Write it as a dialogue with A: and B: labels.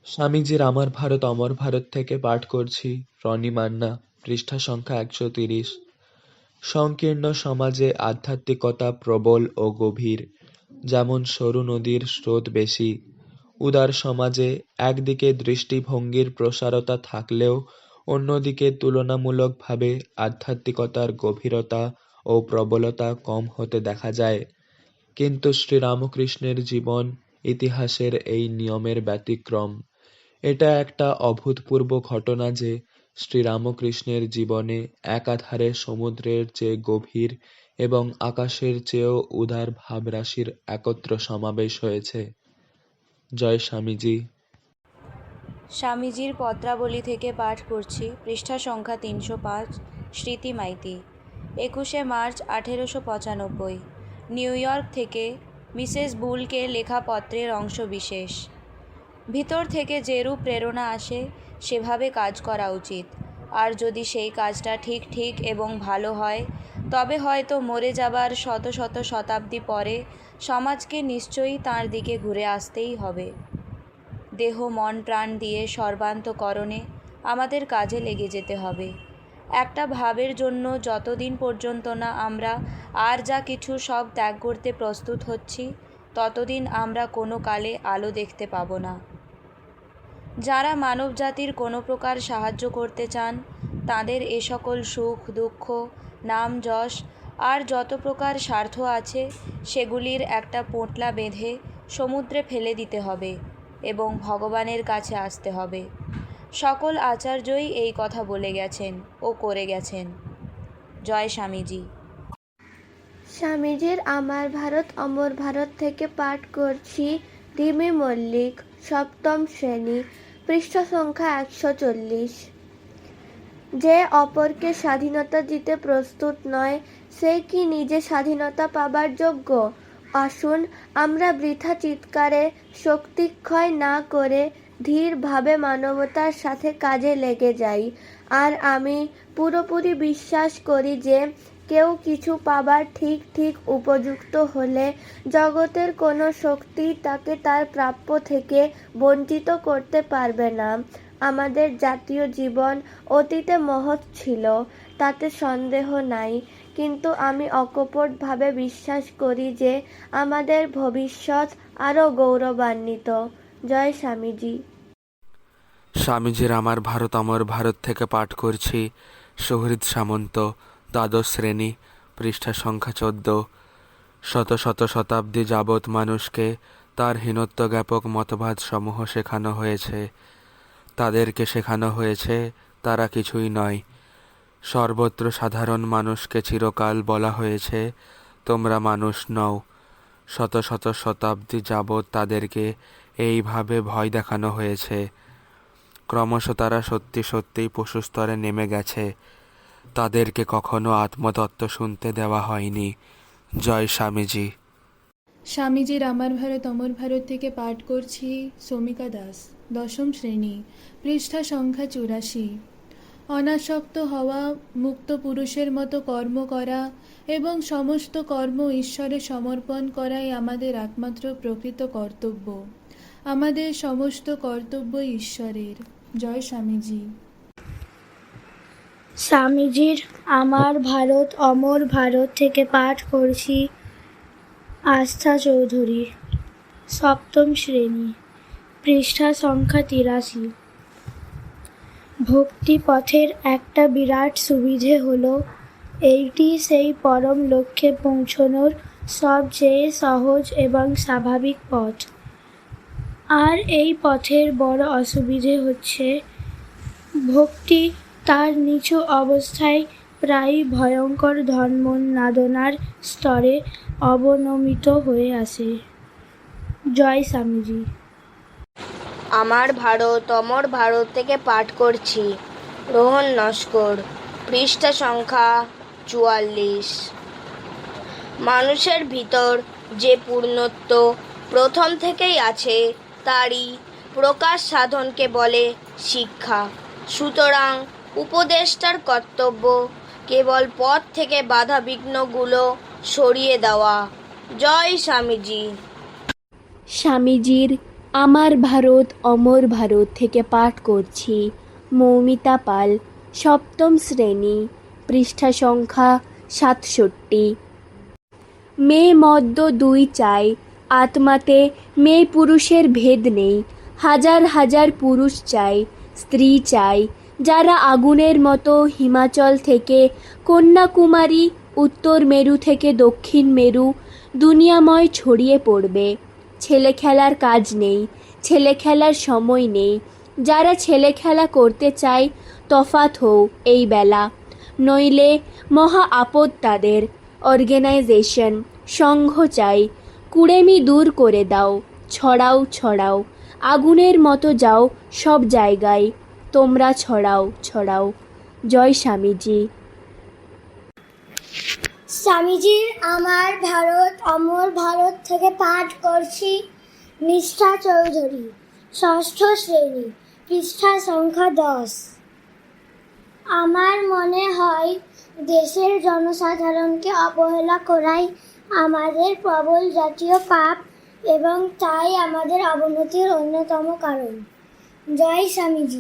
A: স্বামীজির আমার ভারত অমর ভারত থেকে পাঠ করছি। রনি মান্না, পৃষ্ঠা সংখ্যা 130। সংকীর্ণ সমাজে আধ্যাত্মিকতা প্রবল ও গভীর, যেমন সরু নদীর স্রোত বেশি। উদার সমাজে একদিকে দৃষ্টিভঙ্গির প্রসারতা থাকলেও অন্যদিকে তুলনামূলকভাবে আধ্যাত্মিকতার গভীরতা ও প্রবলতা কম হতে দেখা যায়। কিন্তু শ্রীরামকৃষ্ণের জীবন ইতিহাসের এই নিয়মের ব্যতিক্রম। এটা একটা অভূতপূর্ব ঘটনা যে শ্রীরামকৃষ্ণের জীবনে একাধারে সমুদ্রের চেয়ে গভীর এবং আকাশের চেয়েও উদার ভাবরাশির একত্র সমাবেশ হয়েছে। জয় স্বামীজি।
B: স্বামীজির পত্রাবলী থেকে পাঠ করছি, পৃষ্ঠা সংখ্যা 305। স্মৃতি মাইতি, 21শে মার্চ 1895। নিউ ইয়র্ক থেকে মিসেস বুলকে লেখা পত্রের অংশবিশেষ। ভিতর থেকে যেরূপ প্রেরণা আসে সেভাবে কাজ করা উচিত, আর যদি সেই কাজটা ঠিক ঠিক এবং ভালো হয় তবে হয়তো মরে যাবার শত শত শতাব্দী পরে সমাজকে নিশ্চয়ই তাঁর দিকে ঘুরে আসতেই হবে। দেহ মন প্রাণ দিয়ে সর্বান্তকরণে আমাদের কাজে লেগে যেতে হবে। একটা ভাবের জন্য যতদিন পর্যন্ত না আমরা আর যা কিছু সব ত্যাগ করতে প্রস্তুত হচ্ছি, ততদিন আমরা কোনো কালে আলো দেখতে পাবো না। যারা মানবজাতির কোনো প্রকার সাহায্য করতে চান, তাদের এ সকল সুখ দুঃখ, নাম যশ আর যত প্রকার স্বার্থ আছে সেগুলির একটা পোঁটলা বেঁধে সমুদ্রে ফেলে দিতে হবে এবং ভগবানের কাছে আসতে হবে। সকল আচার্যই এই কথা বলে গেছেন ও করে গেছেন। জয় স্বামীজি।
C: স্বামীজির আমার ভারত অমর ভারত থেকে পাঠ করছি। রিমি মল্লিক, সপ্তম শ্রেণী, পৃষ্ঠা সংখ্যা 140। যে অপরকে স্বাধীনতা দিতে প্রস্তুত নয়, সে কি নিজে স্বাধীনতা পাবার যোগ্য? আসুন আমরা বৃথা চিৎকারে শক্তিক্ষয় না করে ধীরভাবে মানবতার সাথে কাজে লেগে যাই। আর আমি পুরোপুরি বিশ্বাস করি যে কেউ কিছু পাবার ঠিক ঠিক উপযুক্ত হলে জগতের কোনো শক্তি তাকে তার প্রাপ্য থেকে বঞ্চিত করতে পারবে না। আমাদের জাতীয় জীবন অতীতে মহৎ ছিল, তাতে সন্দেহ নাই, কিন্তু আমি অকপটভাবে বিশ্বাস করি যে আমাদের ভবিষ্যৎ আরও গৌরবান্বিত। জয় স্বামীজি।
D: স্বামীজির আমার ভারত অমর ভারত থেকে পাঠ করছি। সুহৃদ সামন্ত, দ্বাদশ শ্রেণী, পৃষ্ঠা সংখ্যা 14। শত শত শতাব্দী যাবৎ মানুষকে তার হীনত্ব জ্ঞাপক মতবাদ সমূহ শেখানো হয়েছে। তাদেরকে শেখানো হয়েছে তারা কিছুই নয়। সর্বত্র সাধারণ মানুষকে চিরকাল বলা হয়েছে তোমরা মানুষ নও। শত শত শতাব্দী যাবৎ তাদেরকে এইভাবে ভয় দেখানো হয়েছে। ক্রমশ তারা সত্যি সত্যিই পশুস্তরে নেমে গেছে। তাদেরকে কখনো আত্মতত্ত্ব শুনতে দেওয়া হয়নি। জয় স্বামীজি।
E: স্বামীজির আমার ভারত অমর ভারত থেকে পাঠ করছি। সমিকা দাস, দশম শ্রেণী, পৃষ্ঠা সংখ্যা 84। অনাসক্ত হওয়া, মুক্ত পুরুষের মতো কর্ম করা এবং সমস্ত কর্ম ঈশ্বরে সমর্পণ করাই আমাদের একমাত্র প্রকৃত কর্তব্য। আমাদের সমস্ত কর্তব্য ঈশ্বরের। জয় স্বামীজি।
F: স্বামীজির আমার ভারত অমর ভারত থেকে পাঠ করছি। আস্থা চৌধুরী, সপ্তম শ্রেণী, পৃষ্ঠা সংখ্যা 83। ভক্তি পথের একটা বিরাট সুবিধে হলো এইটি সেই পরম লক্ষ্যে পৌঁছনোর সবচেয়ে সহজ এবং স্বাভাবিক পথ। আর এই পথের বড় অসুবিধে হচ্ছে ভক্তি তার নিচু অবস্থায় প্রায়ই ভয়ঙ্কর ধর্মোন্মাদনার স্তরে অবনমিত হয়ে আসে। জয় স্বামীজি।
G: আমার ভারত অমর ভারত থেকে পাঠ করছি। রোহন নস্কর, পৃষ্ঠা সংখ্যা 44। মানুষের ভিতর যে পূর্ণত্ব প্রথম থেকেই আছে তারই প্রকাশ সাধনকে বলে শিক্ষা। সুতরাং উপদেষ্টার কর্তব্য কেবল পথ থেকে বাধা বিঘ্নগুলো সরিয়ে দেওয়া। জয় স্বামীজি।
C: স্বামীজির
H: আমার ভারত অমর ভারত থেকে পাঠ করছি মৌমিতা পাল, সপ্তম শ্রেণী, পৃষ্ঠা সংখ্যা ৬৭। মেয়ে মদ্য দুই চাই, আত্মাতে মেয়ে পুরুষের ভেদ নেই। হাজার হাজার পুরুষ চাই, স্ত্রী চাই, যারা আগুনের মতো হিমাচল থেকে কন্যাকুমারী, উত্তর মেরু থেকে দক্ষিণ মেরু দুনিয়াময় ছড়িয়ে পড়বে। ছেলে খেলার কাজ নেই, ছেলে খেলার সময় নেই। যারা ছেলে খেলা করতে চায় তফাৎ হও এই বেলা, নইলে মহা আপদ তাদের। অর্গানাইজেশন, সংঘ চাই, কুড়েমি দূর করে দাও। ছড়াও ছড়াও, আগুনের মতো যাও সব জায়গায়, তোমরা ছড়াও ছড়াও। জয় স্বামীজি।
F: স্বামীজির আমার ভারত অমর ভারত থেকে পাঠ করছি নিষ্ঠা চৌধুরী, ষষ্ঠ শ্রেণী, পৃষ্ঠা সংখ্যা 10। আমার মনে হয় দেশের জনসাধারণকে অবহেলা করাই আমাদের প্রবল জাতীয় পাপ এবং তাই আমাদের অবনতির অন্যতম কারণ। জয় স্বামীজি।